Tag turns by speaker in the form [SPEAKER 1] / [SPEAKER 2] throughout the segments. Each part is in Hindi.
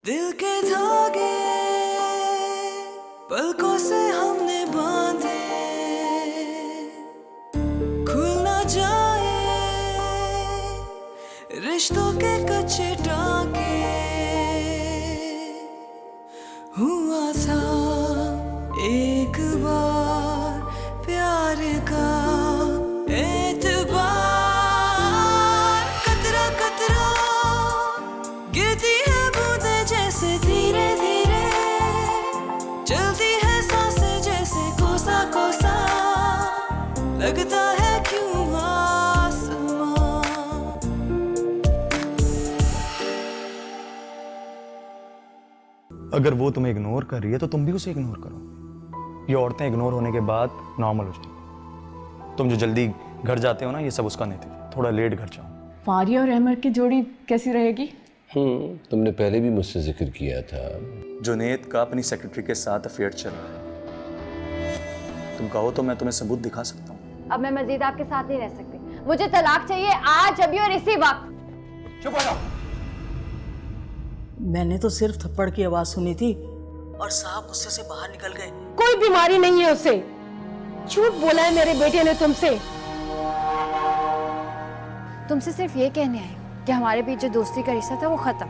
[SPEAKER 1] दिल के धागे पलकों से हमने बांधे, खुल ना जाए रिश्तों के कच्चे टांके। हुआ था एक बार प्यार का एतबार, कतरा कतरा गिरती है बूंदे जैसे धीरे धीरे, चलती है सांसें जैसे कोसा कोसा, लगता है क्यों आसमां।
[SPEAKER 2] अगर वो तुम्हें इग्नोर कर रही है तो तुम भी उसे इग्नोर करो। ये औरतें इग्नोर होने के बाद नॉर्मल हो जाएंगी। तुम जो जल्दी घर जाते हो ना, ये सब उसका नतीजा। थोड़ा लेट घर जाओ।
[SPEAKER 3] फारिया और अहमद की जोड़ी कैसी रहेगी?
[SPEAKER 4] तुमने पहले भी मुझसे जिक्र किया था।
[SPEAKER 2] जुनैद का अपनी सेक्रेटरी के साथ अफेयर चल रहा है। तुम कहो तो मैं तुम्हें सबूत दिखा सकता हूँ।
[SPEAKER 5] अब मैं मजीद आपके साथ नहीं रह सकती। मुझे तलाक चाहिए आज, अभी और इसी वक्त।
[SPEAKER 2] चुप हो जाओ।
[SPEAKER 6] मैंने तो सिर्फ थप्पड़ की आवाज सुनी थी और साहब गुस्से से बाहर निकल गए।
[SPEAKER 3] कोई बीमारी नहीं है उसे। झूठ बोला है मेरे बेटे ने तुमसे।
[SPEAKER 5] तुमसे सिर्फ ये कहने आए कि हमारे बीच जो दोस्ती का रिश्ता था वो खत्म।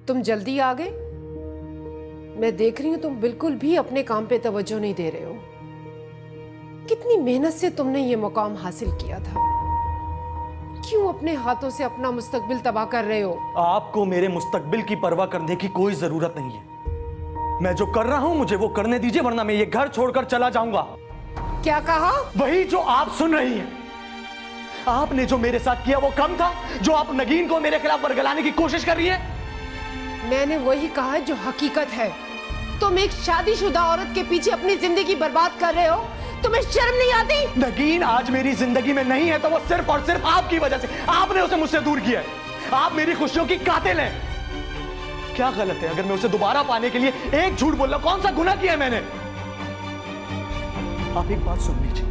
[SPEAKER 3] तुम जल्दी आ गए। मैं देख रही हूं तुम बिल्कुल भी अपने काम पे तवज्जो नहीं दे रहे हो। कितनी मेहनत से तुमने ये मुकाम हासिल किया था, क्यों अपने हाथों से अपना मुस्तकबिल तबाह कर रहे हो?
[SPEAKER 2] आपको मेरे मुस्तकबिल की परवाह करने की कोई जरूरत नहीं है। मैं जो कर रहा हूं मुझे वो करने दीजिए, वरना मैं ये घर छोड़कर चला जाऊंगा।
[SPEAKER 3] क्या कहा?
[SPEAKER 2] वही जो आप सुन रही हैं। आपने जो मेरे साथ किया वो कम था, जो आप नगीन को मेरे खिलाफ बरगलाने की कोशिश कर रही है?
[SPEAKER 3] मैंने वही कहा है जो हकीकत है। तुम एक शादीशुदा औरत के पीछे अपनी जिंदगी बर्बाद कर रहे हो। तुम्हें शर्म नहीं आती?
[SPEAKER 2] नगीन आज मेरी जिंदगी में नहीं है तो वो सिर्फ और सिर्फ आपकी वजह से। आपने उसे मुझसे दूर किया है। आप मेरी खुशियों की कातिल हैं। क्या गलत है अगर मैं उसे दोबारा पाने के लिए एक झूठ बोल रहा? कौन सा गुनाह किया है मैंने? आप एक बात सुन लीजिए,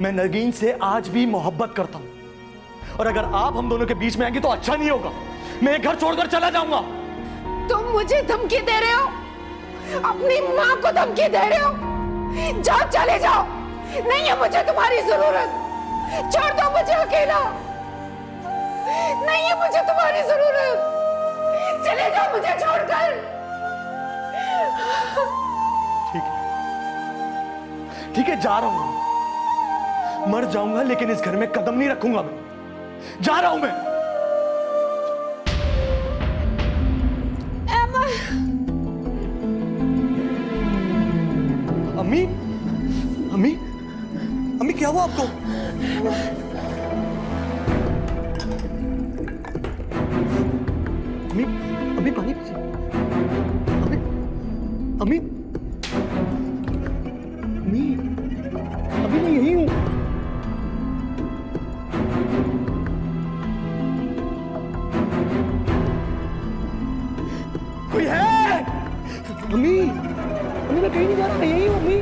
[SPEAKER 2] मैं नगीन से आज भी मोहब्बत करता हूं, और अगर आप हम दोनों के बीच में आएंगे तो अच्छा नहीं होगा। मैं एक घर छोड़कर चला जाऊंगा।
[SPEAKER 3] तुम मुझे धमकी दे रहे हो? अपनी माँ को धमकी दे रहे हो? जाओ, चले जाओ। नहीं है मुझे तुम्हारी जरूरत। छोड़ दो मुझे अकेला। नहीं है मुझे तुम्हारी जरूरत। चले जाओ मुझे छोड़कर।
[SPEAKER 2] ठीक है, जा रहा हूं। मर जाऊंगा लेकिन इस घर में कदम नहीं रखूंगा। मैं जा रहा हूं। मैं अम्मी, अम्मी, अम्मी क्या हुआ आपको? अम्मी, अम्मी पानी पीजिए। अम्मी, अम्मी, अम्मी, अम्मी मैं यही हूं। कोई है? अम्मी, अम्मी मैं कहीं नहीं जा रहा, मैं यही हूं। अम्मी,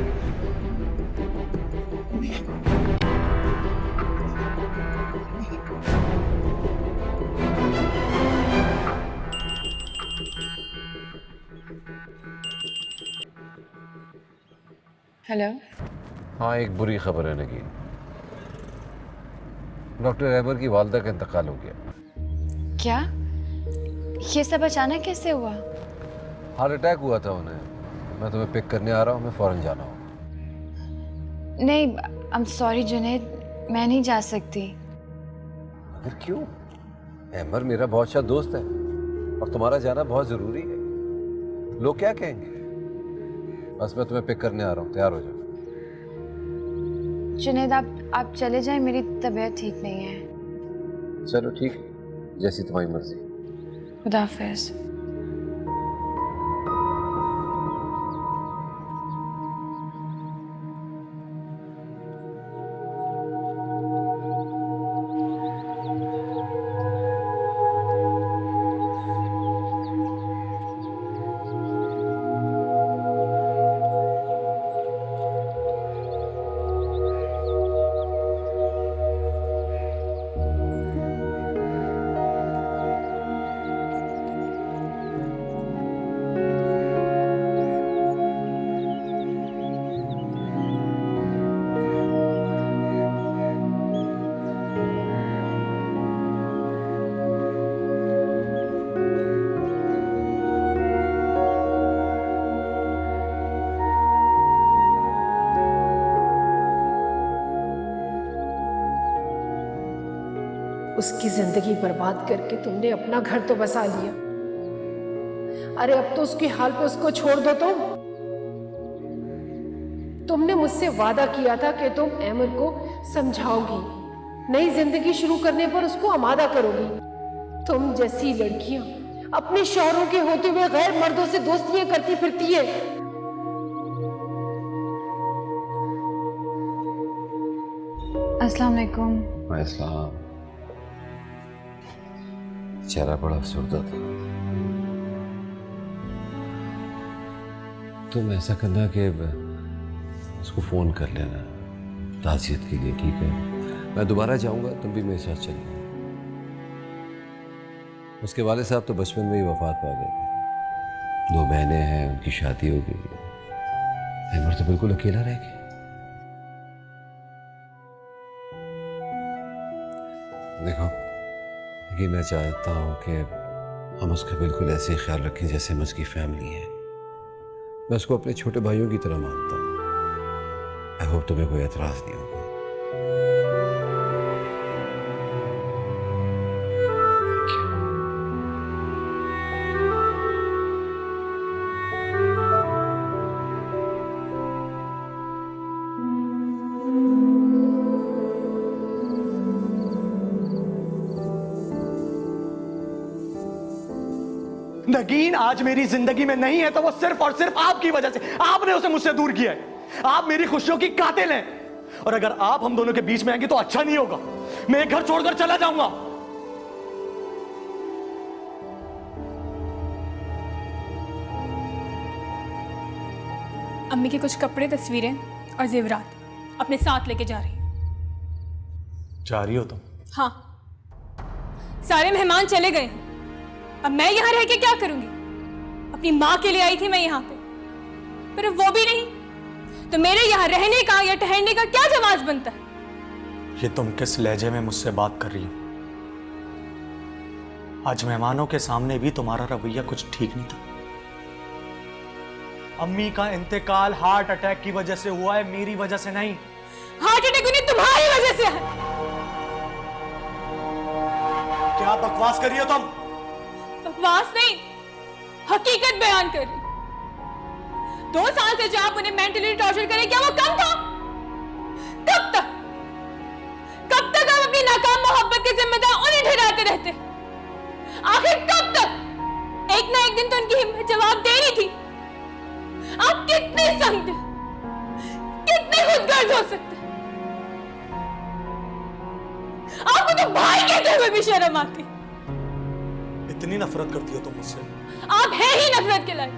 [SPEAKER 3] हेलो।
[SPEAKER 4] हाँ, एक बुरी खबर है नगीन। डॉक्टर अहमर की वालदा का इंतकाल हो गया।
[SPEAKER 5] क्या? ये सब अचानक कैसे हुआ?
[SPEAKER 4] हार्ट अटैक हुआ था उन्हें। मैं तुम्हें पिक करने आ रहा हूँ। मैं फौरन जाना हूँ।
[SPEAKER 5] नहीं, आई एम सॉरी जुनैद, मैं नहीं जा सकती।
[SPEAKER 4] फिर क्यों? अहमर मेरा बहुत अच्छा दोस्त है और तुम्हारा जाना बहुत जरूरी है। लोग क्या कहेंगे? बस मैं तुम्हें पिक करने आ रहा हूँ, तैयार हो जाओ।
[SPEAKER 5] जुनैद आप चले जाएं, मेरी तबीयत ठीक नहीं है।
[SPEAKER 4] चलो ठीक है, जैसी तुम्हारी मर्जी।
[SPEAKER 5] खुदा हाफिज़।
[SPEAKER 3] उसकी जिंदगी बर्बाद करके तुमने अपना घर तो बसा लिया। अरे अब तो उसके हाल पे उसको छोड़ दो। तुमने मुझसे वादा किया था कि तुम अहमद को समझाओगी, नई जिंदगी शुरू करने पर उसको आमादा करोगी। तुम जैसी लड़कियां अपने शौहरों के होते हुए गैर मर्दों से दोस्तियां करती फिरती है।
[SPEAKER 5] अस्सलाम वालेकुम।
[SPEAKER 4] इस्लाम चेहरा बड़ा अफसरदा था। तुम ऐसा करना कि उसको फोन कर लेना ताज़ियत के लिए, ठीक है? मैं दोबारा जाऊंगा, तुम भी मेरे साथ चलना। उसके वाले साहब तो बचपन में ही वफात पा गए थे। 2 बहनें हैं, उनकी शादी हो गई। अहमद तो बिल्कुल अकेला रह गया। देखो, लेकिन मैं चाहता हूँ कि हम उसका बिल्कुल ऐसे ही ख्याल रखें जैसे हम उसकी फैमिली है। मैं उसको अपने छोटे भाइयों की तरह मानता हूँ। आई होप तुम्हें कोई एतराज़ नहीं होगा।
[SPEAKER 2] नगीन आज मेरी जिंदगी में नहीं है तो वो सिर्फ और सिर्फ आपकी वजह से। आपने उसे मुझसे दूर किया है। आप मेरी खुशियों की कातिल हैं, और अगर आप हम दोनों के बीच में आएंगे तो अच्छा नहीं होगा। मैं एक घर छोड़कर चला जाऊंगा।
[SPEAKER 7] अम्मी के कुछ कपड़े, तस्वीरें और जेवरात अपने साथ लेके जा रही हैं।
[SPEAKER 2] जा रही हो तुम?
[SPEAKER 7] हाँ, सारे मेहमान चले गए हैं। अब मैं यहाँ रह के क्या करूंगी? अपनी माँ के लिए आई थी मैं यहाँ पे, पर वो भी नहीं, तो मेरे यहाँ रहने का या ठहरने का क्या जवाब बनता है?
[SPEAKER 2] ये तुम किस लहजे में मुझसे बात कर रही हो? आज मेहमानों के सामने भी तुम्हारा रवैया कुछ ठीक नहीं था। अम्मी का इंतकाल हार्ट अटैक की वजह से हुआ है, मेरी वजह से नहीं।
[SPEAKER 7] हार्ट अटैक उन्हें तुम्हारी वजह से है।
[SPEAKER 2] क्या बकवास कर रही हो तुम?
[SPEAKER 7] बकवास नहीं, हकीकत बयान कर रही। 2 साल से जो आप उन्हें मेंटली टॉर्चर करें, क्या वो कम था? कब तक आप अपनी नाकाम मोहब्बत के जिम्मेदार उन्हें ठहराते रहते? आखिर कब तक? एक ना एक दिन तो उनकी हिम्मत जवाब दे रही थी। आप कितने संग, कितने खुदगर्ज हो सकते? आपको तो भाई कहते हुए भी शर्म आती।
[SPEAKER 2] इतनी नफरत करती हो तुम मुझसे?
[SPEAKER 7] आप हैं ही नफरत के लायक।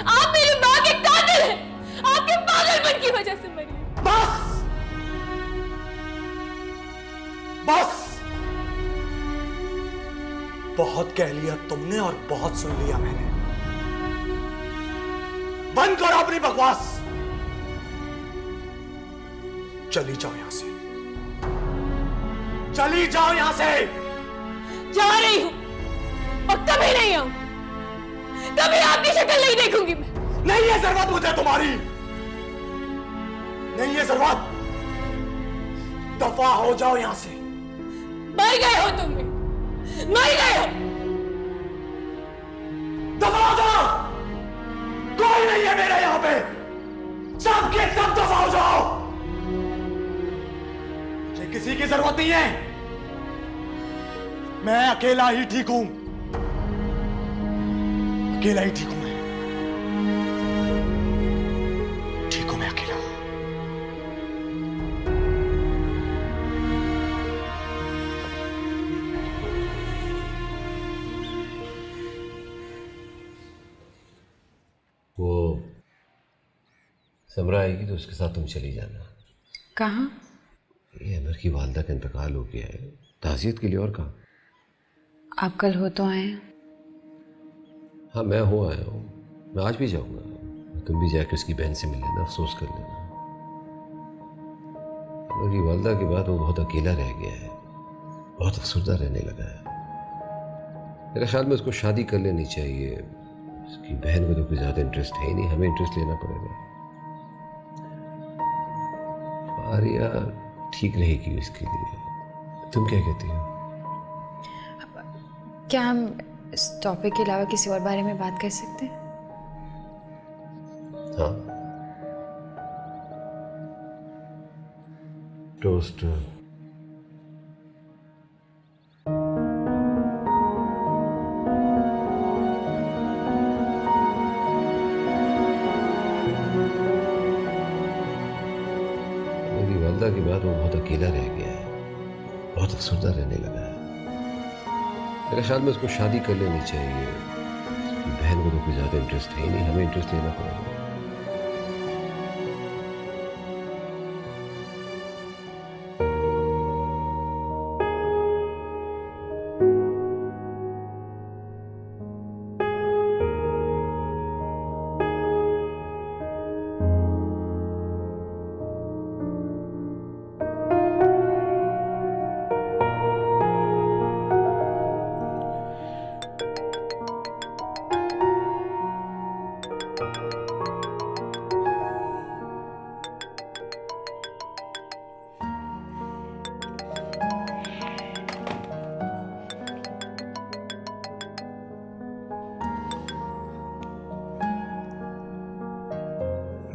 [SPEAKER 7] आप मेरी माँ के कातिल हैं। आपके पागलपन की वजह से मरी।
[SPEAKER 2] बस बस, बहुत कह लिया तुमने और बहुत सुन लिया मैंने। बंद करो अपनी बकवास, चली जाओ यहां से, चली जाओ यहां से।
[SPEAKER 7] जा रही हूं और कभी नहीं आऊं, कभी आपकी शक्ल नहीं देखूंगी मैं।
[SPEAKER 2] नहीं है जरूरत मुझे तुम्हारी, नहीं है जरूरत। दफा हो जाओ यहां से।
[SPEAKER 7] मर गए हो तुम भी, मर गए हो।
[SPEAKER 2] दफा हो जाओ, कोई नहीं है मेरे यहां पे, सब के सब दफा हो जाओ। मुझे किसी की जरूरत नहीं है, मैं अकेला ही ठीक हूं, अकेला ही ठीक हूं। मैं ठीक हूं, मैं अकेला।
[SPEAKER 4] वो समरा आएगी तो उसके साथ तुम चली जाना।
[SPEAKER 3] कहाँ?
[SPEAKER 4] ये अमर की वालदा का इंतकाल हो गया है, ताज़ियत के लिए। और कहाँ?
[SPEAKER 3] आप कल हो तो आए?
[SPEAKER 4] हाँ, मैं हो आया हूँ, मैं आज भी जाऊँगा। तुम भी जाकर उसकी बहन से मिल लेना, अफसोस कर लेना। अमर की वालदा के बाद वो बहुत अकेला रह गया है, बहुत अफसरदा रहने लगा है। मेरे ख्याल में उसको शादी कर लेनी चाहिए। उसकी बहन को तो कोई ज़्यादा इंटरेस्ट है ही नहीं, हमें इंटरेस्ट लेना पड़ेगा। फारिया ठीक रहेगी उसके लिए, तुम क्या कहती हो?
[SPEAKER 8] क्या हम इस टॉपिक के अलावा किसी और बारे में बात कर सकते हैं?
[SPEAKER 4] हाँ, टोस्ट। मेरी वालदा के बाद वो बहुत अकेला रह गया है, बहुत अफसरदा रहने लगा है। मेरे ख्याल में उसको शादी कर लेनी चाहिए। उसकी बहन को तो कोई ज़्यादा इंटरेस्ट है ही नहीं, हमें इंटरेस्ट लेना पड़ेगा।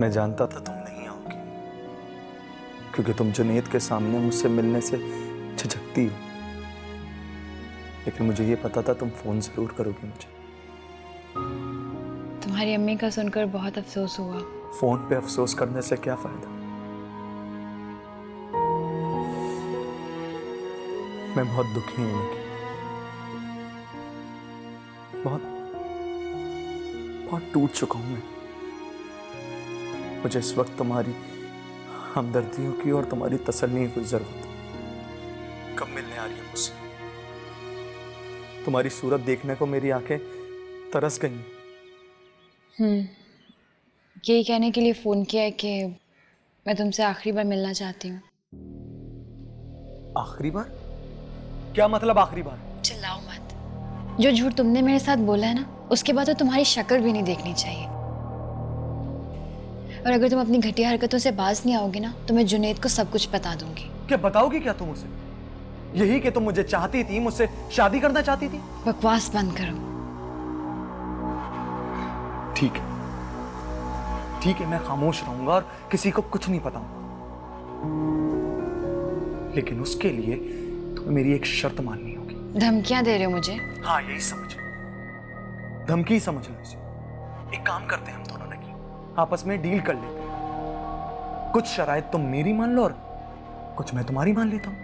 [SPEAKER 2] मैं जानता था तुम नहीं आओगी, क्योंकि तुम जुनैद के सामने मुझसे मिलने से झिझकती हो। लेकिन मुझे ये पता था तुम फोन जरूर करोगी मुझे।
[SPEAKER 8] तुम्हारी अम्मी का सुनकर बहुत अफसोस हुआ।
[SPEAKER 2] फोन पे अफसोस करने से क्या फायदा। मैं बहुत दुखी हूं कि बहुत बहुत टूट चुका हूं मैं। मुझे इस वक्त तुम्हारी हमदर्दियों की और तुम्हारी तसल्ली की जरूरत है। कब मिलने आ रही है मुझसे? तुम्हारी सूरत देखने को मेरी आंखें तरस गई।
[SPEAKER 8] यही कहने के लिए फ़ोन किया है कि मैं तुमसे आखिरी बार मिलना चाहती हूँ।
[SPEAKER 2] आखिरी बार? क्या मतलब आखिरी बार?
[SPEAKER 8] चिल्लाओ मत। जो झूठ तुमने मेरे साथ बोला है ना, उसके बाद तो तुम्हारी शक्ल भी नहीं देखनी चाहिए। और अगर तुम अपनी घटिया हरकतों से बाज नहीं आओगे ना, तो मैं जुनैद को सब कुछ बता दूंगी।
[SPEAKER 2] क्या बताओगी क्या तुम उसे? यही कि तुम मुझे चाहती थी, मुझसे शादी करना चाहती थी?
[SPEAKER 8] बकवास बंद करो।
[SPEAKER 2] ठीक है, ठीक है, मैं खामोश रहूंगा और किसी को कुछ नहीं बताऊंगा। लेकिन उसके लिए तुम्हें मेरी एक शर्त माननी होगी।
[SPEAKER 8] धमकियां दे रहे हो मुझे?
[SPEAKER 2] हाँ, यही समझ, धमकी समझ लो इसे। एक काम करते हैं हम दोनों ने, आपस में डील कर लेते हैं। कुछ शराइत तुम मेरी मान लो और कुछ मैं तुम्हारी मान लेता हूं।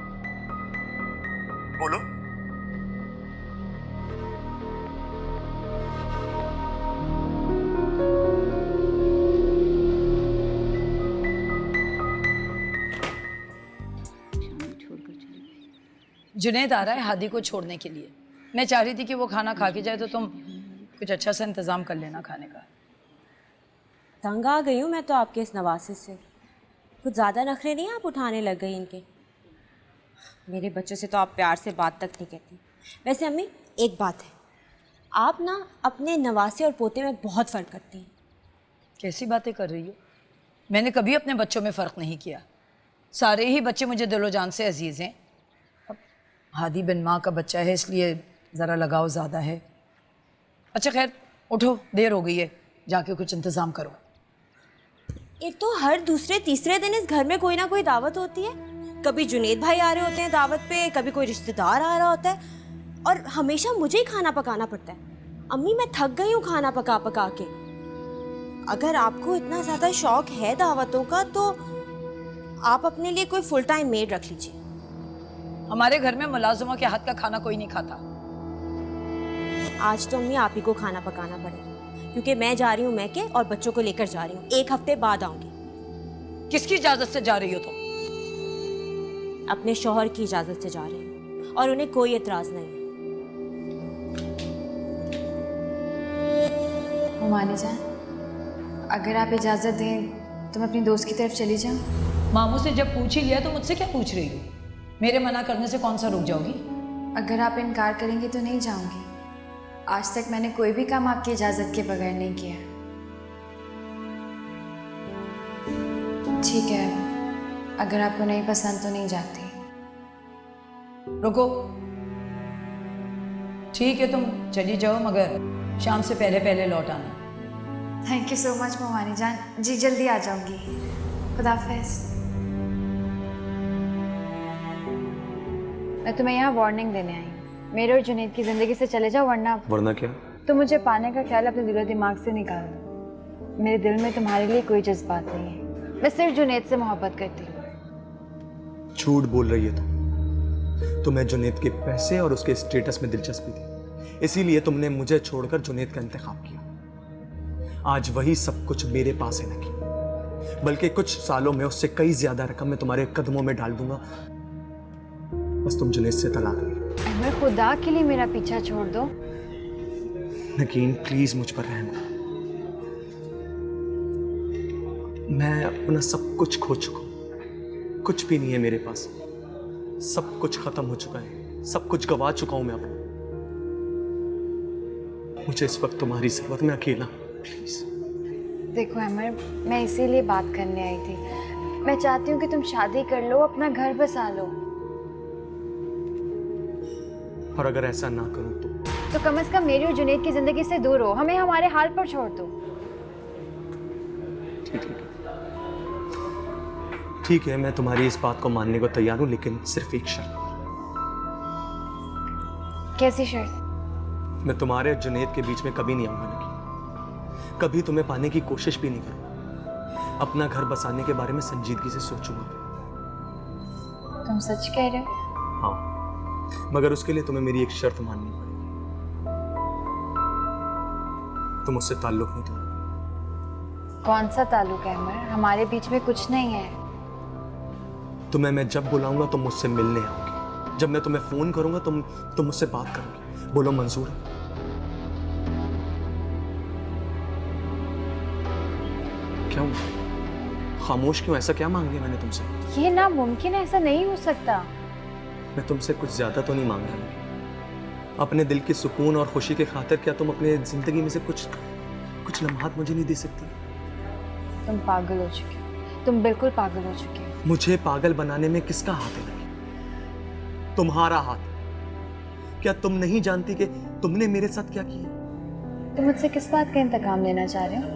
[SPEAKER 2] बोलो।
[SPEAKER 9] जुनैद आ रहा है हादी को छोड़ने के लिए। मैं चाह रही थी कि वो खाना खा के जाए, तो तुम कुछ अच्छा सा इंतजाम कर लेना खाने का।
[SPEAKER 10] तंग आ गई हूँ मैं तो आपके इस नवासे से। कुछ ज़्यादा नखरे नहीं आप उठाने लग गई इनके। मेरे बच्चों से तो आप प्यार से बात तक नहीं कहती। वैसे अम्मी, एक बात है, आप ना अपने नवासे और पोते में बहुत फ़र्क करती हैं।
[SPEAKER 9] कैसी बातें कर रही हो? मैंने कभी अपने बच्चों में फ़र्क नहीं किया। सारे ही बच्चे मुझे दिलो जान से अजीज़ हैं। अब हादी बिन माँ का बच्चा है, इसलिए ज़रा लगाव ज़्यादा है। अच्छा खैर, उठो, देर हो गई है, जाके कुछ इंतज़ाम करो।
[SPEAKER 10] एक तो हर दूसरे तीसरे दिन इस घर में कोई ना कोई दावत होती है। कभी जुनैद भाई आ रहे होते हैं दावत पे, कभी कोई रिश्तेदार आ रहा होता है, और हमेशा मुझे ही खाना पकाना पड़ता है। अम्मी, मैं थक गई हूँ खाना पका पका के। अगर आपको इतना ज़्यादा शौक है दावतों का, तो आप अपने लिए कोई फुल टाइम मेड रख लीजिए।
[SPEAKER 9] हमारे घर में मुलाजिमों के हाथ का खाना कोई नहीं खाता।
[SPEAKER 10] आज तो अम्मी आप ही को खाना पकाना पड़ेगा, क्योंकि मैं जा रही हूँ मैके और बच्चों को लेकर जा रही हूँ। 1 हफ्ते बाद आऊंगी।
[SPEAKER 9] किसकी इजाज़त से जा रही हो तुम?
[SPEAKER 10] अपने शौहर की इजाज़त से जा रही हूँ, और उन्हें कोई एतराज़ नहीं है।
[SPEAKER 8] हुमानी जान, अगर आप इजाज़त दें तो मैं अपनी दोस्त की तरफ चली जाऊँ?
[SPEAKER 9] मामू से जब पूछ ही लिया तो मुझसे क्या पूछ रही हो? मेरे मना करने से कौन सा रुक जाओगी?
[SPEAKER 8] अगर आप इनकार करेंगी तो नहीं जाऊँगी। आज तक मैंने कोई भी काम आपकी इजाज़त के बगैर नहीं किया। ठीक है, अगर आपको नहीं पसंद तो नहीं जाती।
[SPEAKER 9] रुको, ठीक है, तुम चली जाओ, मगर शाम से पहले पहले लौट आना।
[SPEAKER 8] थैंक यू सो मच मोमानी जान। जी जल्दी आ जाऊंगी। खुदाफिज।
[SPEAKER 5] मैं तुम्हें यहाँ वार्निंग देने आई हूँ। मेरे और जुनैद की ज़िंदगी से चले जाओ,
[SPEAKER 2] वरना क्या?
[SPEAKER 5] तो मुझे पाने का ख्याल अपने दिलो दिमाग से निकाल दो। मेरे दिल में तुम्हारे लिए कोई जज्बात नहीं है। मैं सिर्फ जुनैद से मोहब्बत करती हूँ।
[SPEAKER 2] झूठ बोल रही है तुम्हें जुनैद के पैसे और उसके स्टेटस में दिलचस्पी थी, इसीलिए तुमने मुझे छोड़कर जुनैद का इंतखाब किया। आज वही सब कुछ मेरे पास है नहीं, बल्कि कुछ सालों में उससे कई ज्यादा रकम मैं तुम्हारे कदमों में डाल दूंगा। बस तुम जुनैद से तलाक लो।
[SPEAKER 5] अमर, खुदा के लिए मेरा पीछा छोड़ दो।
[SPEAKER 2] नगीन प्लीज मुझ पर रहम करो। मैं अपना सब कुछ खो चुका हूं, कुछ भी नहीं है मेरे पास, सब कुछ खत्म हो चुका है, सब कुछ गवा चुका हूं मैं अपना। मुझे इस वक्त तुम्हारी जरूरत, मैं अकेला, प्लीज।
[SPEAKER 5] देखो अमर, मैं इसीलिए बात करने आई थी। मैं चाहती हूँ कि तुम शादी कर लो, अपना घर बसा लो।
[SPEAKER 2] और अगर ऐसा ना करूं तो
[SPEAKER 5] कम से कम मेरी और जुनैद की जिंदगी से दूर हो, हमें हमारे हाल पर छोड़ दो।
[SPEAKER 2] ठीक है, मैं तुम्हारी इस बात को मानने को तैयार हूं, लेकिन सिर्फ एक शर्त।
[SPEAKER 5] कैसी शर्त?
[SPEAKER 2] मैं तुम्हारे और जुनैद के बीच में कभी नहीं आऊंगा नगीन, कभी तुम्हें पाने की कोशिश भी नहीं करूंगा। अपना घर बसाने के बारे में संजीदगी से सोचूंगा।
[SPEAKER 5] तुम सच कह रहे हो?
[SPEAKER 2] हाँ, मगर उसके लिए तुम्हें मेरी एक शर्त माननी पड़ेगी। तुम मुझसे ताल्लुक नहीं तोड़ोगे।
[SPEAKER 5] कौन सा ताल्लुक है अमर? हमारे बीच में कुछ नहीं है।
[SPEAKER 2] तुम्हें मैं जब बुलाऊंगा तुम मुझसे मिलने आओगे, जब मैं तुम्हें फोन करूंगा तुम मुझसे बात करोगे। बोलो मंजूर है? क्यों खामोश क्यों? ऐसा क्या मांग लिया मैंने तुमसे?
[SPEAKER 5] ये नामुमकिन है, ऐसा नहीं हो सकता।
[SPEAKER 2] मैं तुमसे कुछ ज्यादा तो नहीं मांग रहा। अपने दिल की सुकून और खुशी के खातिर क्या तुम अपने जिंदगी में से कुछ लम्हात मुझे नहीं दे सकती?
[SPEAKER 5] तुम पागल हो चुके हो, तुम बिल्कुल पागल हो चुके हो।
[SPEAKER 2] मुझे पागल बनाने में किसका हाथ है? तुम्हारा हाथ। क्या तुम नहीं जानती कि तुमने मेरे साथ क्या किया?
[SPEAKER 5] तुम मुझसे किस बात का इंतकाम लेना चाह रहे हो?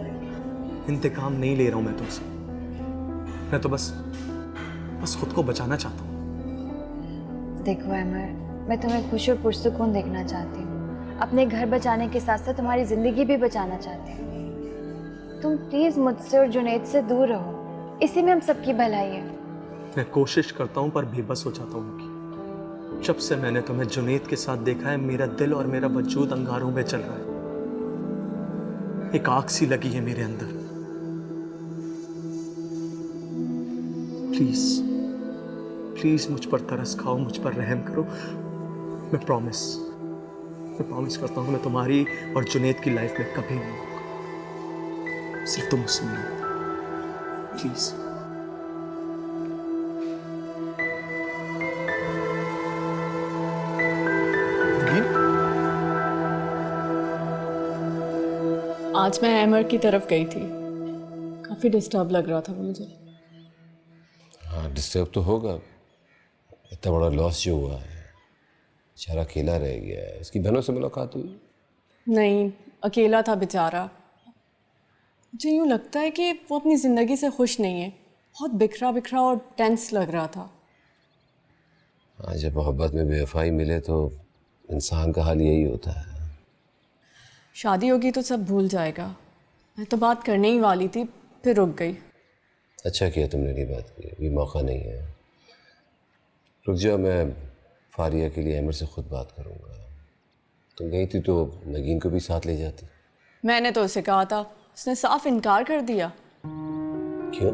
[SPEAKER 2] इंतकाम नहीं ले रहा हूं मैं तुमसे, मैं तो बस खुद को बचाना चाहता हूं।
[SPEAKER 5] देखो अमर, मैं तुम्हें खुश और पुरसुकून देखना चाहती हूँ। अपने घर बचाने के साथ साथ तुम्हारी जिंदगी भी बचाना चाहती हूँ। तुम प्लीज मुझसे और जुनैद से दूर रहो, इसी में हम सबकी भलाई है।
[SPEAKER 2] मैं कोशिश करता हूँ पर बेबस हो जाता हूँ। जब से मैंने तुम्हें जुनैद के साथ देखा है, मेरा दिल और मेरा वजूद अंगारों में चल रहा है। एक आग सी लगी है मेरे अंदर। प्लीज प्लीज मुझ पर तरस खाओ, मुझ पर रहम करो। मैं प्रॉमिस करता हूँ मैं तुम्हारी और जुनैद की लाइफ में कभी नहीं आऊंगा। सिर्फ तुम मुझसे मिलो प्लीज।
[SPEAKER 7] आज मैं अमर की तरफ गई थी, काफी डिस्टर्ब लग रहा था वो मुझे।
[SPEAKER 4] हाँ, डिस्टर्ब तो होगा, इतना बड़ा लॉस जो हुआ है, बेचारा अकेला रह गया है। इसकी बहनों से मुलाकात हुई?
[SPEAKER 7] नहीं, अकेला था बेचारा। मुझे यूँ लगता है कि वो अपनी ज़िंदगी से खुश नहीं है, बहुत बिखरा बिखरा और टेंस लग रहा था।
[SPEAKER 4] हाँ, जब मोहब्बत में बेवफाई मिले तो इंसान का हाल यही होता है।
[SPEAKER 7] शादी होगी तो सब भूल जाएगा। मैं तो बात करने ही वाली थी, फिर रुक गई।
[SPEAKER 4] अच्छा किया तुमने नहीं बात की, अभी मौका नहीं है। रुक जाओ, मैं फारिया के लिए अमर से खुद बात करूँगा। तुम गई थी तो नगीन को भी साथ ले जाती।
[SPEAKER 7] मैंने तो उसे कहा था, उसने साफ इनकार कर दिया।
[SPEAKER 4] क्यों?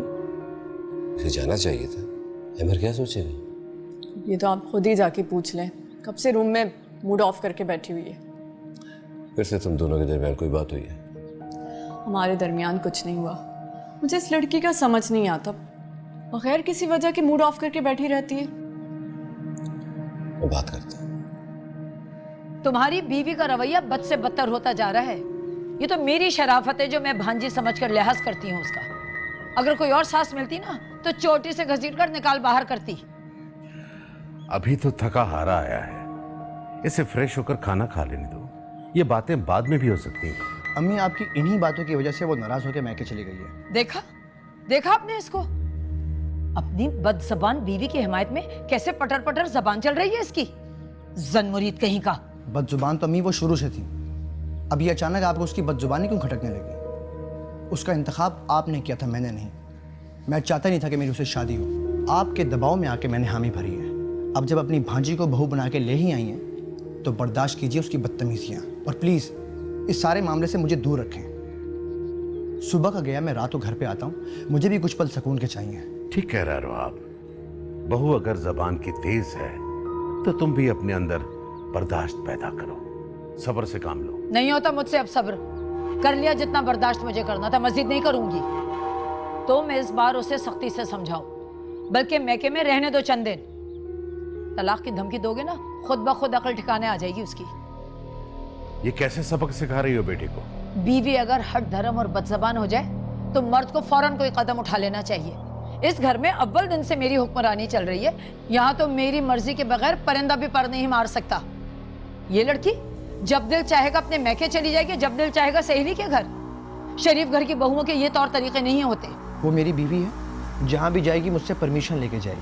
[SPEAKER 4] उसे जाना चाहिए था। अमर क्या सोचेगा?
[SPEAKER 7] ये तो आप खुद ही जाके पूछ लें, कब से रूम में मूड ऑफ करके बैठी हुई है।
[SPEAKER 4] फिर से तुम दोनों के दरमियान कोई बात हुई है?
[SPEAKER 7] हमारे दरमियान कुछ नहीं हुआ। मुझे इस लड़की का समझ नहीं आता, बगैर किसी वजह के मूड ऑफ करके बैठी रहती है।
[SPEAKER 4] मैं बात करता हूँ।
[SPEAKER 9] तुम्हारी बीवी का रवैया बद से बदतर होता जा रहा है। ये तो मेरी शराफत है जो मैं भांजी समझकर लिहाज करती हूँ उसका। अगर कोई और सास मिलती ना तो चोटी से घसीट कर निकाल बाहर करती।
[SPEAKER 11] अभी तो थका हारा आया है, इसे फ्रेश होकर खाना खा लेने दो, ये बातें बाद में भी हो सकती हैं।
[SPEAKER 2] अम्मी आपकी इन्हीं बातों की वजह से वो नाराज होकर मैके चली गई है।
[SPEAKER 9] देखा देखा आपने इसको, अपनी बदजबान बीवी की हिमायत में कैसे पटर पटर जबान चल रही है इसकी, जन-मुरीद कहीं का।
[SPEAKER 2] बदजुबान तो अम्मी वो शुरू से थी, अब ये अचानक आपको उसकी बदजुबानी क्यों खटकने लगी? उसका इंतखाब आपने किया था, मैंने नहीं। मैं चाहता नहीं था कि मेरी उससे शादी हो, आपके दबाव में आके मैंने हामी भरी है। अब जब अपनी भांजी को बहू बना के ले ही आई हैं तो बर्दाश्त कीजिए उसकी बदतमीजियाँ, और प्लीज़ इस सारे मामले से मुझे दूर रखें। सुबह का गया मैं रात को घर पे आता हूँ, मुझे भी कुछ पल सुकून के चाहिए।
[SPEAKER 11] ठीक कह रहे हो आप, बहू अगर जबान की तेज है तो तुम भी अपने अंदर बर्दाश्त पैदा करो, सब्र से काम लो।
[SPEAKER 9] नहीं होता मुझसे अब सब्र, कर लिया जितना बर्दाश्त मुझे करना था, मजीद नहीं करूंगी। तो मैं इस बार उसे सख्ती से समझाऊं, बल्कि मैके में रहने दो चंद दिन। तलाक की धमकी दोगे ना, खुद ब खुद अकल ठिकाने आ जाएगी उसकी।
[SPEAKER 11] ये कैसे सबक सिखा रही हो बेटे को?
[SPEAKER 9] बीवी अगर हट धर्म और बदजबान हो जाए तो मर्द को फौरन कोई कदम उठा लेना चाहिए। इस घर में अव्वल दिन से मेरी हुक्मरानी चल रही है, यहाँ तो मेरी मर्जी के बगैर परिंदा भी पर नहीं मार सकता। ये लड़की जब दिल चाहेगा अपने मैके चली जाएगी, जब दिल चाहेगा सहेली के घर। शरीफ घर की बहुओं के ये तौर तरीके नहीं होते।
[SPEAKER 2] वो मेरी बीवी है, जहाँ भी जाएगी मुझसे परमिशन लेके जाएगी,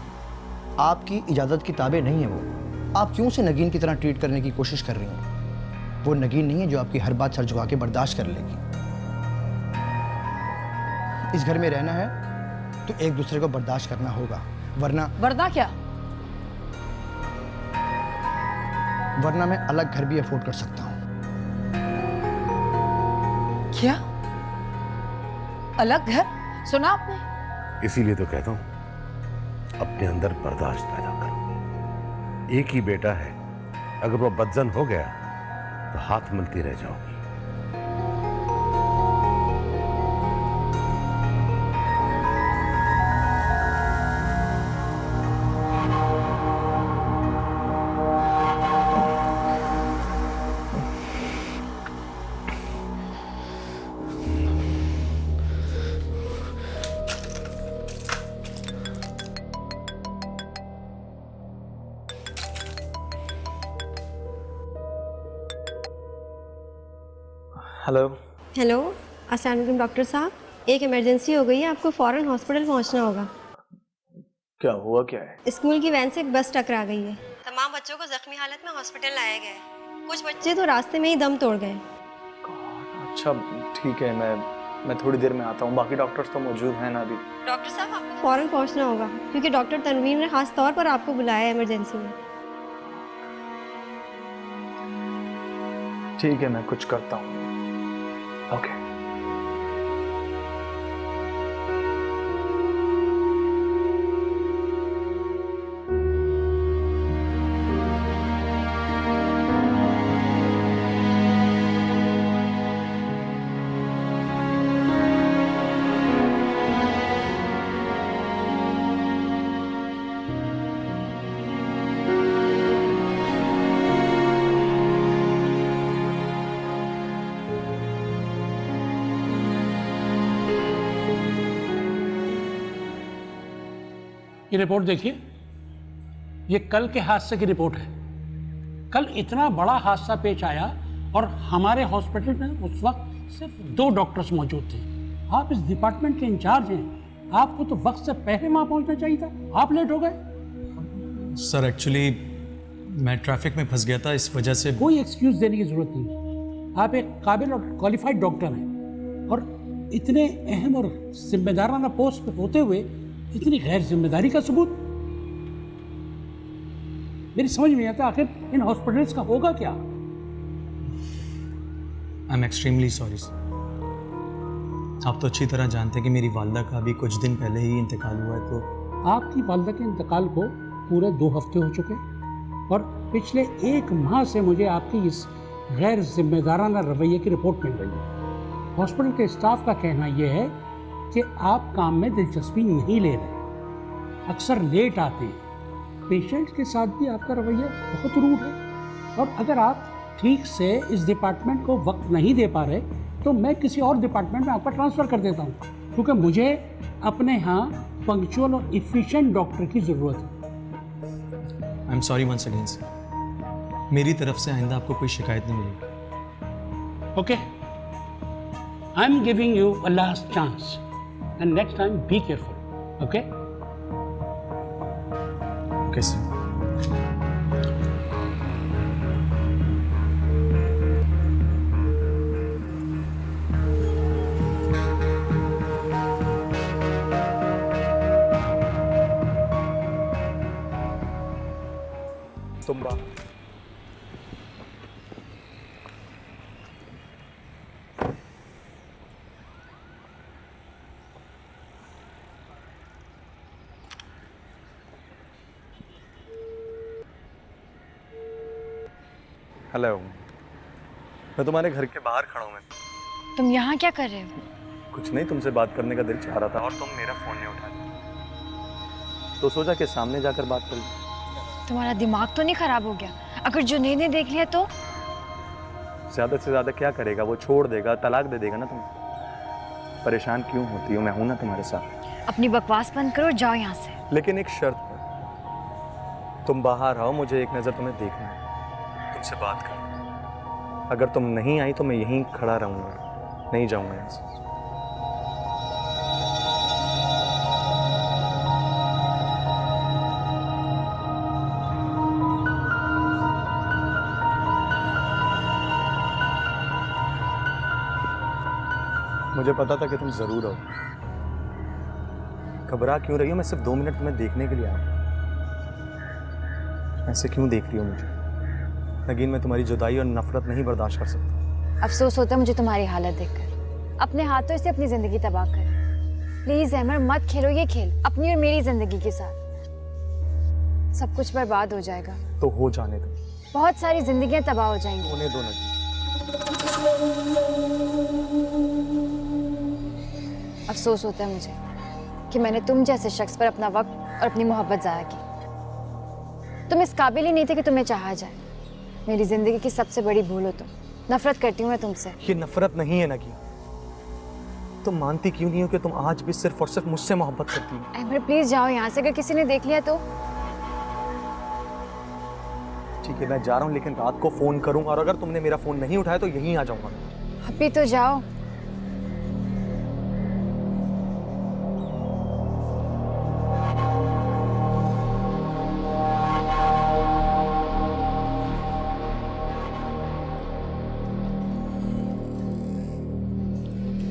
[SPEAKER 2] आपकी इजाज़त की ताबे नहीं है वो। आप क्यों उसे नगीन की तरह ट्रीट करने की कोशिश कर रही हैं? वो नगीन नहीं है जो आपकी हर बात सर झुका के बर्दाश्त कर लेगी। इस घर में रहना है तो एक दूसरे को बर्दाश्त करना होगा, वरना
[SPEAKER 9] क्या?
[SPEAKER 2] वरना मैं अलग घर भी अफोर्ड कर सकता हूँ।
[SPEAKER 9] क्या अलग घर? सुना आपने?
[SPEAKER 11] इसीलिए तो कहता हूं अपने अंदर बर्दाश्त पैदा करो। एक ही बेटा है, अगर वो बदजन हो गया तो हाथ मलती रह जाओगी।
[SPEAKER 2] हेलो।
[SPEAKER 10] हेलो, अस्सलाम वालेकुम डॉक्टर साहब, एक इमरजेंसी हो गई है, आपको फ़ौरन हॉस्पिटल पहुंचना होगा।
[SPEAKER 2] क्या हुआ क्या है?
[SPEAKER 10] स्कूल की वैन से एक बस टकरा गई है, तमाम बच्चों को जख्मी हालत में हॉस्पिटल लाया गया है। कुछ बच्चे तो रास्ते में ही दम तोड़ गए।
[SPEAKER 2] अच्छा ठीक है, मैं थोड़ी देर में आता हूँ, बाकी डॉक्टर्स तो मौजूद हैं ना अभी।
[SPEAKER 10] डॉक्टर साहब आपको फ़ौरन पहुंचना होगा क्योंकि डॉक्टर तनवीर ने खास तौर पर आपको बुलाया है इमरजेंसी में।
[SPEAKER 2] ठीक है, मैं कुछ करता हूँ। ओके।
[SPEAKER 12] ये रिपोर्ट देखिए, ये कल के हादसे की रिपोर्ट है। कल इतना बड़ा हादसा पेश आया और हमारे हॉस्पिटल में उस वक्त सिर्फ 2 डॉक्टर्स मौजूद थे। आप इस डिपार्टमेंट के इंचार्ज हैं, आपको तो वक्त से पहले वहां पहुंचना चाहिए था, आप लेट हो गए।
[SPEAKER 13] सर एक्चुअली मैं ट्रैफिक में फंस गया था, इस वजह से।
[SPEAKER 12] कोई एक्सक्यूज देने की जरूरत नहीं। आप एक काबिल और क्वालिफाइड डॉक्टर हैं और इतने अहम और जिम्मेदाराना पोस्ट पे होते हुए इतनी गैर जिम्मेदारी का सबूत मेरी समझ में आता। आखिर इन हॉस्पिटल्स का होगा क्या?
[SPEAKER 13] I am extremely sorry sir. आप तो अच्छी तरह जानते हैं कि मेरी वालदा का अभी कुछ दिन पहले ही इंतकाल हुआ है। तो
[SPEAKER 12] आपकी वालदा के इंतकाल को पूरे 2 हफ्ते हो चुके और पिछले 1 माह से मुझे आपकी इस गैर जिम्मेदाराना रवैये की रिपोर्ट मिल रही है। हॉस्पिटल के स्टाफ का कहना यह है कि आप काम में दिलचस्पी नहीं ले रहे, अक्सर लेट आते हैं। पेशेंट के साथ भी आपका रवैया बहुत रूड है और अगर आप ठीक से इस डिपार्टमेंट को वक्त नहीं दे पा रहे तो मैं किसी और डिपार्टमेंट में आपका ट्रांसफ़र कर देता हूँ, क्योंकि मुझे अपने यहाँ पंक्चुअल और इफ़िशिएंट डॉक्टर की ज़रूरत है।
[SPEAKER 13] I am sorry once again sir. मेरी तरफ से आइंदा आपको कोई शिकायत नहीं मिलेगी।
[SPEAKER 12] Okay? I'm giving you a last chance. And next time, be careful. Okay?
[SPEAKER 13] Okay sir.
[SPEAKER 2] तुम्बा
[SPEAKER 14] हेलो, मैं तुम्हारे घर के बाहर खड़ा हूँ। मैं
[SPEAKER 5] तुम यहाँ क्या कर रहे हो?
[SPEAKER 14] कुछ नहीं, तुमसे बात करने का दिल चाह रहा था और तुम मेरा फोन नहीं उठाती, तो सोचा कि सामने जाकर बात कर लूं।
[SPEAKER 5] तुम्हारा दिमाग तो नहीं खराब हो गया? अगर जुनैद ने देख लिया तो?
[SPEAKER 14] ज्यादा से ज्यादा क्या करेगा, वो छोड़ देगा, तलाक दे देगा ना। तुम परेशान क्यों होती हो? मैं हूं ना तुम्हारे साथ।
[SPEAKER 5] अपनी बकवास बंद करो और जाओ यहाँ से।
[SPEAKER 14] लेकिन एक शर्त पर, तुम बाहर आओ, मुझे एक नज़र तुम्हें देखना है, तुमसे बात करना। अगर तुम नहीं आई तो मैं यहीं खड़ा रहूंगा, नहीं जाऊंगा यहाँ से। मुझे पता था कि तुम जरूर आओ। घबरा क्यों रही हो? मैं सिर्फ 2 मिनट तुम्हें देखने के लिए आया। ऐसे क्यों देख रही हो मुझे? नगीन, मैं तुम्हारी जुदाई और नफरत नहीं बर्दाश्त कर सकता।
[SPEAKER 5] अफसोस होता है मुझे तुम्हारी हालत देखकर। अपने हाथों से अपनी जिंदगी तबाह कर। प्लीज अमर, मत खेलो ये खेल अपनी और मेरी जिंदगी के साथ। सब कुछ बर्बाद हो जाएगा।
[SPEAKER 14] तो हो जाने दो।
[SPEAKER 5] बहुत सारी जिंदगियां तबाह हो जाएंगी।
[SPEAKER 14] होने दो नगीन।
[SPEAKER 5] अफसोस होता है मुझे कि मैंने तुम जैसे शख्स पर अपना वक्त और अपनी मोहब्बत ज़ाया की। तुम इस काबिल ही नहीं थे कि तुम्हें चाहा जाए। मेरी जिंदगी की सबसे बड़ी भूल हो तुम। नफरत करती हूँ मैं तुमसे।
[SPEAKER 14] ये नफरत नहीं है नगीन। तुम मानती क्यों नहीं हो कि तुम आज भी सिर्फ और सिर्फ मुझसे मोहब्बत करती हो?
[SPEAKER 5] अहमद प्लीज जाओ यहाँ से, अगर किसी ने देख लिया तो।
[SPEAKER 14] ठीक है, मैं जा रहा हूँ, लेकिन रात को फोन करूंगा और अगर तुमने मेरा फोन नहीं उठाया तो यहीं आ जाऊंगा।
[SPEAKER 5] अभी तो जाओ।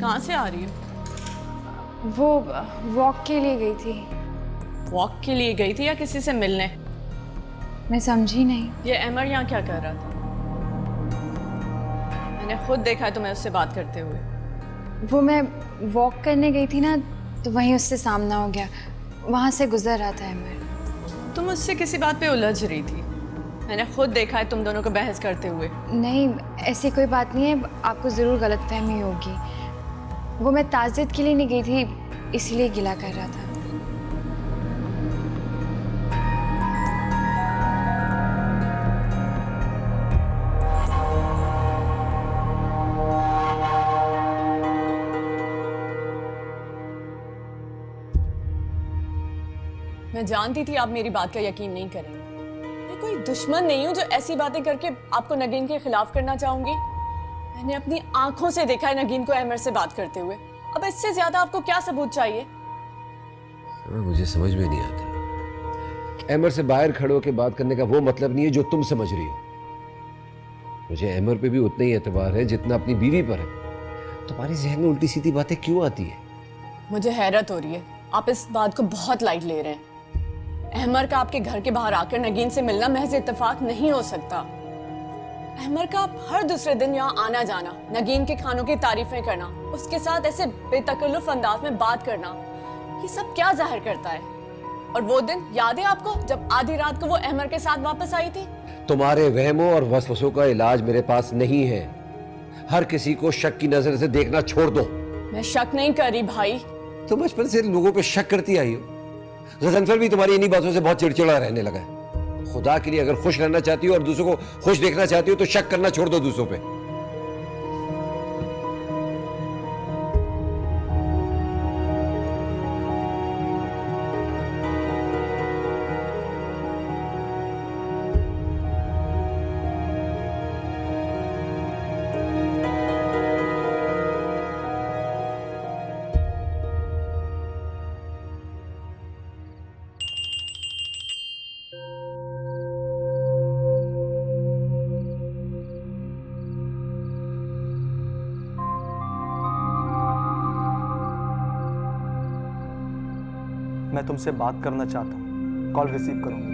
[SPEAKER 7] कहाँ से आ रही हो?
[SPEAKER 5] वो वॉक के लिए गई थी।
[SPEAKER 7] वॉक के लिए गई थी या किसी से मिलने?
[SPEAKER 5] मैं समझी नहीं।
[SPEAKER 7] ये अमर यहाँ क्या कर रहा था? मैंने खुद देखा है तुम्हें उससे बात करते हुए।
[SPEAKER 5] वो मैं वॉक करने गई थी ना, तो वहीं उससे सामना हो गया। वहाँ से गुजर रहा था अमर।
[SPEAKER 7] तुम उससे किसी बात पे उलझ रही थी। मैंने खुद देखा है तुम दोनों को बहस करते हुए।
[SPEAKER 5] नहीं, ऐसी कोई बात नहीं है, आपको ज़रूर गलतफहमी होगी। वो मैं ताज़ियत के लिए नहीं गई थी, इसीलिए गिला कर रहा था।
[SPEAKER 7] मैं जानती थी आप मेरी बात का यकीन नहीं करेंगे। मैं कोई दुश्मन नहीं हूँ जो ऐसी बातें करके आपको नगीन के खिलाफ करना चाहूंगी। मैंने अपनी आंखों से देखा है नगीन को अमर से बात करते हुए। अब इससे ज्यादा आपको क्या सबूत चाहिए?
[SPEAKER 4] मुझे समझ में नहीं आता। अमर से बाहर खड़े होकर बात करने का वो मतलब नहीं है जो तुम समझ रही हो। मुझे अमर पे भी उतना ही एतबार है जितना अपनी बीवी पर है। तुम्हारी जहन में उल्टी सीधी बातें क्यों आती है?
[SPEAKER 7] मुझे हैरत हो रही है, आप इस बात को बहुत लाइट ले रहे हैं। अहमर का आपके घर के बाहर आकर नगीन से मिलना महज इत्तेफाक नहीं हो सकता। अहमर का आप हर दूसरे दिन यहाँ आना जाना, नगीन के खानों की तारीफें करना, उसके साथ ऐसे बेतकल्लुफ अंदाज में बात करना, ये सब क्या जाहिर करता है? और वो दिन याद है आपको जब आधी रात को वो अहमर के साथ वापस आई थी?
[SPEAKER 4] तुम्हारे वहमों और वसवसों का इलाज मेरे पास नहीं है। हर किसी को शक की नजर से देखना छोड़ दो।
[SPEAKER 7] मैं शक नहीं कर रही भाई।
[SPEAKER 4] तुम बचपन से लोगों पे शक करती आई हो। गजनफर भी तुम्हारी इन्हीं बातों से बहुत चिड़चिड़ा रहने लगा है। खुदा के लिए अगर खुश रहना चाहती हो और दूसरों को खुश देखना चाहती हो तो शक करना छोड़ दो दूसरों पे।
[SPEAKER 14] मैं तुमसे बात करना चाहता हूँ, कॉल रिसीव करूँगी।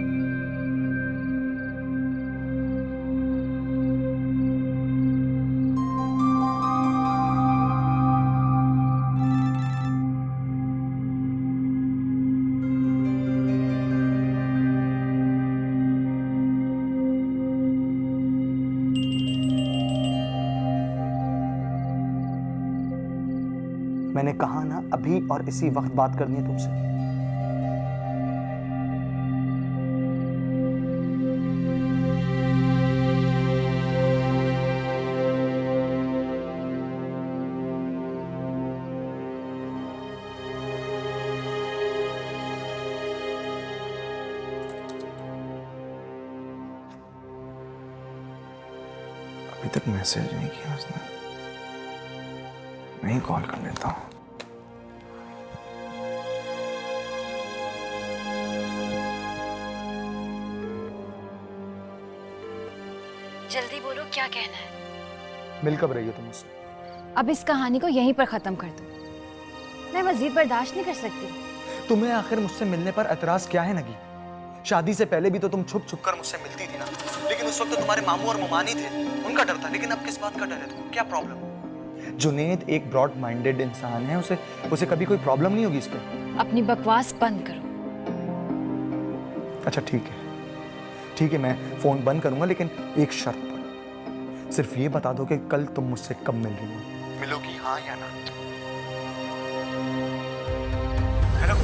[SPEAKER 14] मैंने कहा ना, अभी और इसी वक्त बात करनी है तुमसे। अभी तक मैसेज नहीं किया उसने, मैं ही कॉल कर लेता हूँ।
[SPEAKER 5] जल्दी बोलो, क्या कहना है?
[SPEAKER 14] मिल कब रही हो तुम मुझसे?
[SPEAKER 5] अब इस कहानी को यहीं पर खत्म कर दो। मैं मजीद बर्दाश्त नहीं कर सकती।
[SPEAKER 14] तुम्हें आखिर मुझसे मिलने पर एतराज क्या है नगी? शादी से पहले भी तो तुम छुप छुप कर मुझसे मिलती थी ना, लेकिन उस वक्त तो तुम्हारे मामू और मुमानी थे, उनका डर था। लेकिन अब किस बात का डर है तुम्हें? क्या प्रॉब्लम? जुनेद एक ब्रॉड माइंडेड इंसान है, उसे कभी कोई प्रॉब्लम नहीं होगी इस पे।
[SPEAKER 5] अपनी बकवास बंद करो।
[SPEAKER 14] अच्छा ठीक है, मैं फोन बंद करूंगा, लेकिन एक शर्त पर। सिर्फ ये बता दो कि कल तुम मुझसे कब मिल रही हो, मिलोगी हाँ या ना? हेलो,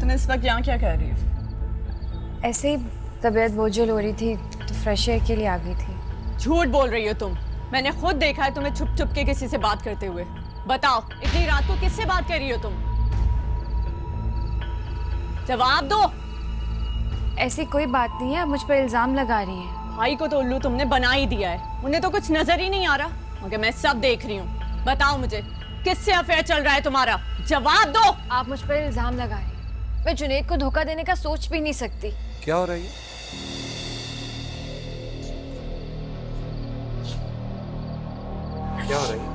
[SPEAKER 7] तुम इस वक्त यहाँ क्या कर रही हो?
[SPEAKER 8] ऐसे ही तबीयत बोझल हो रही थी तो फ्रेश एयर के लिए आ गई थी।
[SPEAKER 7] झूठ बोल रही हो तुम। मैंने खुद देखा है तुम्हें छुप छुप के किसी से बात करते हुए। बताओ, इतनी रात को किससे बात कर रही हो तुम? जवाब दो।
[SPEAKER 8] ऐसी कोई बात नहीं है, आप मुझ पर इल्जाम लगा रही हैं।
[SPEAKER 7] भाई को तो उल्लू तुमने बना ही दिया है, उन्हें तो कुछ नजर ही नहीं आ रहा, मगर मैं सब देख रही हूँ। बताओ मुझे, किससे अफेयर चल रहा है तुम्हारा? जवाब दो।
[SPEAKER 8] आप मुझ पर इल्जाम लगा रही हैं। मैं जुनेद को धोखा देने का सोच भी नहीं सकती।
[SPEAKER 4] क्या हो रही है? क्या हो रही है?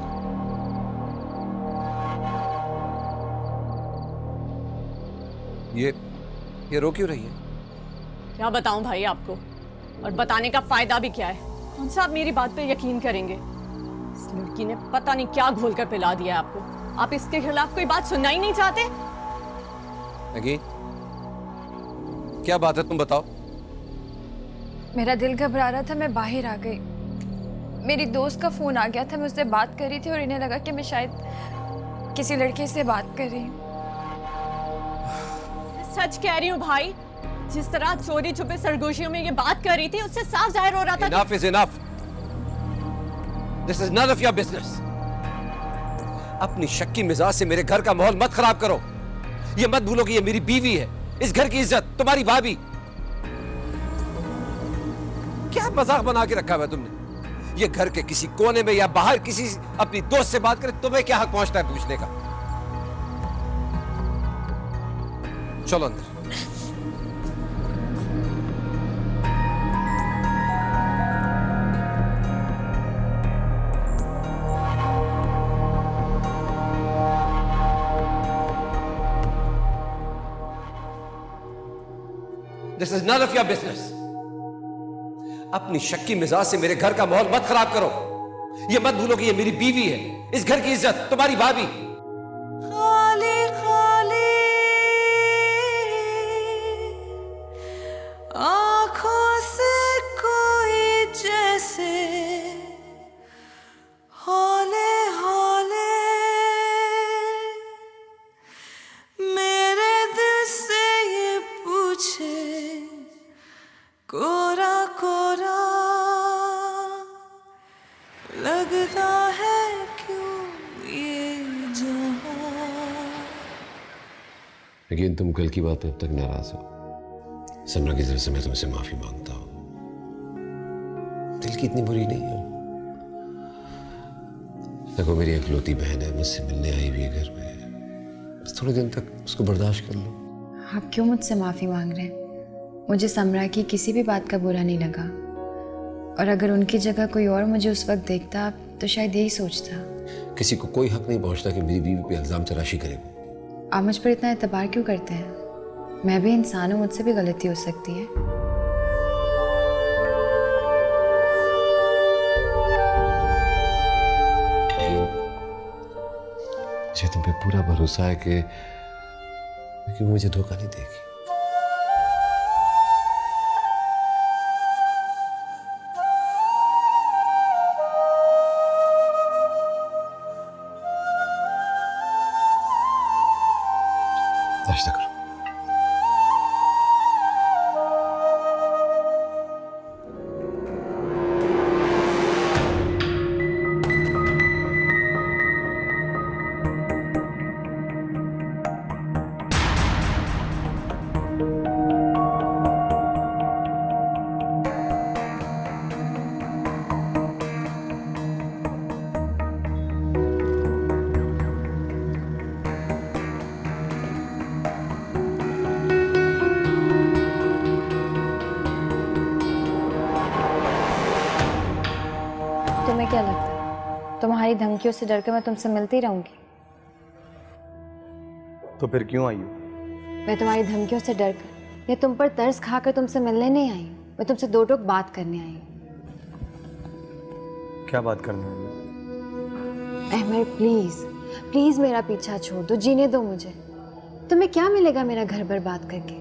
[SPEAKER 4] ये रो क्यों रही है?
[SPEAKER 7] क्या बताऊं भाई आपको, और बताने का फायदा भी क्या है? कौन सा आप मेरी बात पे यकीन करेंगे? इस लड़की ने पता नहीं क्या घोल कर पिला दिया है आपको। आप इसके खिलाफ कोई बात सुनना ही नहीं चाहते?
[SPEAKER 4] नगी, क्या बात है, तुम बताओ।
[SPEAKER 8] मेरा दिल घबरा रहा था, मैं बाहर आ गई। मेरी दोस्त का फोन आ गया था, मैं उससे बात कर रही थी और इन्हें लगा कि मैं शायद किसी लड़के से बात कर रही हूँ।
[SPEAKER 7] सच कह रही हूँ भाई, जिस तरह चोरी छुपे सरगोशियों में ये बात कर रही थी, उससे साफ जाहिर हो रहा था।
[SPEAKER 4] Enough is enough. This is none of your business. अपनी शक्की मिजाज से मेरे घर का माहौल मत खराब करो। ये मत भूलो कि ये मेरी बीवी है, इस घर की इज्जत, तुम्हारी भाभी। क्या मजाक बना के रखा हुआ है तुमने? ये घर के किसी कोने में या बाहर किसी अपनी दोस्त से बात करे, तुम्हें क्या हक पहुंचता है पूछने का? चलो अंदर। This is none of your business. अपनी शक्की मिजाज से मेरे घर का माहौल मत खराब करो। ये मत भूलो कि ये मेरी बीवी है, इस घर की इज्जत, तुम्हारी भाभी।
[SPEAKER 1] खाली खाली आंखों से कोई जैसे हौले हौले मेरे दिल से ये पूछे, कोरा कोरा लगता है क्यों ये जहां।
[SPEAKER 4] लेकिन तुम कल की बात पे अब तक नाराज हो। समरा की तरफ से मैं तुमसे माफी मांगता हूं। दिल की इतनी बुरी नहीं हो। देखो, मेरी इकलौती बहन है, मुझसे मिलने आई हुई है घर में। बस थोड़े दिन तक उसको बर्दाश्त कर लो।
[SPEAKER 8] आप क्यों मुझसे माफ़ी मांग रहे हैं? मुझे समरा की किसी भी बात का बुरा नहीं लगा, और अगर उनकी जगह कोई और मुझे उस वक्त देखता तो शायद यही सोचता।
[SPEAKER 4] किसी को कोई हक नहीं पहुंचता कि मेरी बीवी पे इल्जाम तराशी करे।
[SPEAKER 5] आप मुझ पर इतना एतबार क्यों करते हैं? मैं भी इंसान हूँ, मुझसे भी गलती हो सकती है।
[SPEAKER 4] मुझे तुम पे पूरा भरोसा है कि वो मुझे धोखा नहीं देगी। नाश्ता करो।
[SPEAKER 5] तुम्हें क्या लगता है तुम्हारी धमकियों से डरकर मैं तुमसे मिलती रहूंगी?
[SPEAKER 2] तो फिर क्यों आई हो?
[SPEAKER 5] मैं तुम्हारी धमकियों से डरकर या तुम पर तरस खाकर तुमसे मिलने नहीं आई हूँ। मैं तुमसे दो टोक बात करने आई हूँ।
[SPEAKER 2] क्या बात करनी है?
[SPEAKER 5] अहमर प्लीज प्लीज मेरा पीछा छोड़ दो, जीने दो मुझे। तुम्हें क्या मिलेगा मेरा घर बर्बाद करके?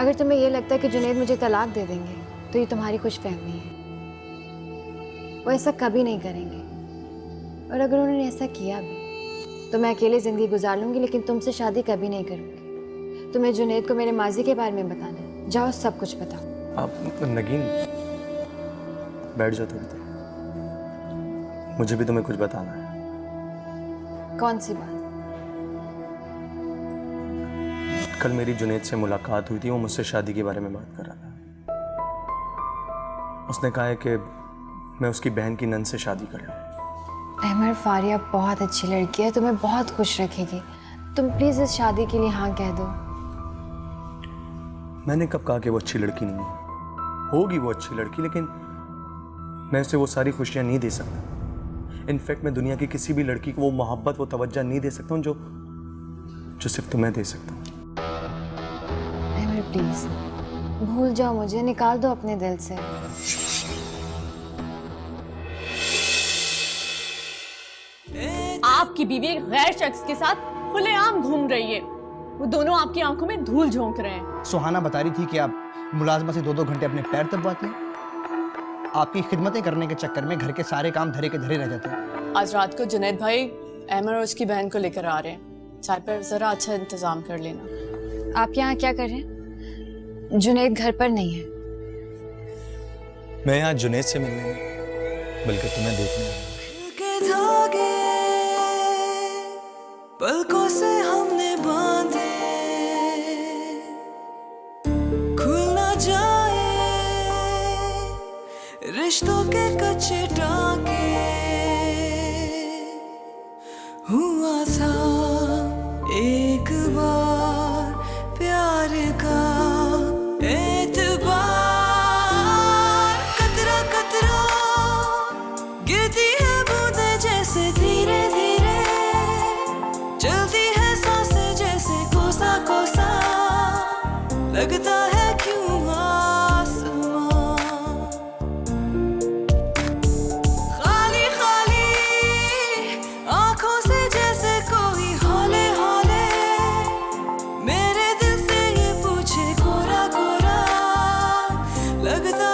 [SPEAKER 5] अगर तुम्हें यह लगता है कि जुनैद मुझे तलाक दे देंगे तो ये तुम्हारी खुशफहमी है। वो ऐसा कभी नहीं करेंगे, और अगर उन्होंने ऐसा किया भी तो मैं अकेले ज़िंदगी गुजार लूँगी, लेकिन तुमसे शादी कभी नहीं करूँगी। तुम्हें जुनैद को मेरे माजी के बारे में बताना है, जाओ सब कुछ बताओ।
[SPEAKER 2] आप नगीन बैठ जाओ थोड़ी देर, मुझे भी तुम्हें कुछ बताना है।
[SPEAKER 5] कौन सी बात?
[SPEAKER 2] कल मेरी जुनैद से मुलाकात हुई थी, वो मुझसे शादी के बारे में बात कर रहा था। उसने कहा है कि मैं उसकी बहन की नंद से शादी कर लूं।
[SPEAKER 5] अहमर, फारिया बहुत अच्छी लड़की है, तुम्हें बहुत खुश रखेगी। तुम प्लीज इस शादी के लिए हाँ कह दो।
[SPEAKER 2] मैंने कब कहा कि वो अच्छी लड़की नहीं है? होगी वो अच्छी लड़की, लेकिन मैं उसे वो सारी खुशियां नहीं दे सकता। इनफैक्ट मैं दुनिया की किसी भी लड़की को वो मोहब्बत, वो तवज्जो नहीं दे सकता हूँ जो सिर्फ तुम्हें दे सकता हूँ।
[SPEAKER 5] अहमर प्लीज भूल जाओ मुझे, निकाल दो अपने दिल से।
[SPEAKER 7] आपकी बीवी एक गैर शख्स के साथ खुलेआम घूम रही है। वो दोनों आपकी आंखों में धूल झोंक रहे हैं।
[SPEAKER 14] सुहाना बता रही थी कि आप मुलाजमा से 2-2 घंटे अपने पैर दबाते हैं। आपकी खिदमतें करने के चक्कर में घर के सारे काम धरे के धरे रह जाते हैं।
[SPEAKER 7] आज रात को जुनैद भाई अहमर और उसकी बहन को लेकर आ रहे हैं। चाय पर जरा अच्छा इंतजाम कर लेना।
[SPEAKER 5] आप यहाँ क्या कर रहे हैं? जुनैद घर पर नहीं है।
[SPEAKER 13] मैं यहाँ जुनैद से मिलने नहीं, बल्कि तुम्हें देखने आया हूँ।
[SPEAKER 1] धागे पलकों से हमने बांधे, खुल ना जाए रिश्तों के कच्चे टांके। हुआ था एक बार प्यार का एतबार, कतरा कतरा गिरती है बूंदे जैसे धीरे धीरे, चलती है सांसें जैसे कोसा कोसा, लगता है क्यों आसमां खाली खाली, आंखों से जैसे कोई हौले हौले मेरे दिल से ये पूछे कोरा कोरा, लगता